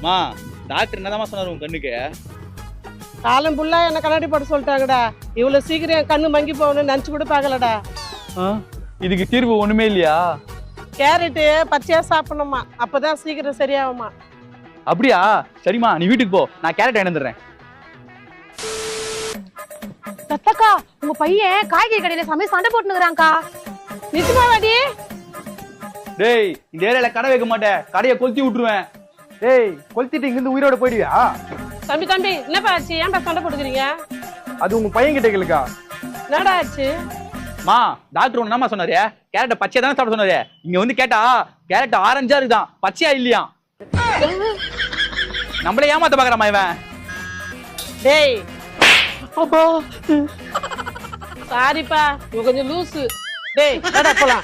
மா டாக்டர் என்னதான் சொன்னாரு உங்க கண்ணுக்கு? காலம் ஃபுல்லா என்ன கண்ணாடி போட சொல்லிட்டாங்கடா. இவ்வளவு சீக்கிரம் என் கண்ணு மங்கி போகணும்னு நினைச்சு கூட பாக்கலடா. இதுக்கு தீர்வு ஒண்ணுமே இல்லையா? கேரட்டு பச்சையா சாப்பிடணுமா, அப்பதான் சீக்கிரம் சரியாகுமா. அப்படியா? சரிம்மா நீ வீட்டுக்கு போ, நான் கேரட் வாங்கிடுறேன். தத்தக்கா உங்க பையன் காய்கறி கடையில சமைச்சு சண்டை போட்டுனுக்குறாங்கக்கா. நிஜமாவாடி? டேய் இந்த ஏரியால கடை வைக்க மாட்டேன், கடையை கொளுத்தி விட்டுருவேன். டேய் கொளுத்திட்டு இங்கிருந்து உயிரோட போயிடுவியா? தம்பி என்னப்பா ஆச்சு? ஏன்ப்பா சண்டை போட்டுக்கிறீங்க? அது உங்க பையன் கிட்ட கேளுக்கா. என்னடா ஆச்சு? மா டாக்டர் ஒண்ணு என்னமா சொன்னாரு? கேரட்டை பச்சையா தானே சாப்பிட சொன்னாரு. இங்க வந்து கேட்டா கேரட் ஆரஞ்சா இருக்குதான், பச்சையா இல்லையா. நம்மளே ஏமாத்த பாக்குறாமா இவன். டேய் சாரிப்பா, கொஞ்சம் லூசு. டேய் போலாம்.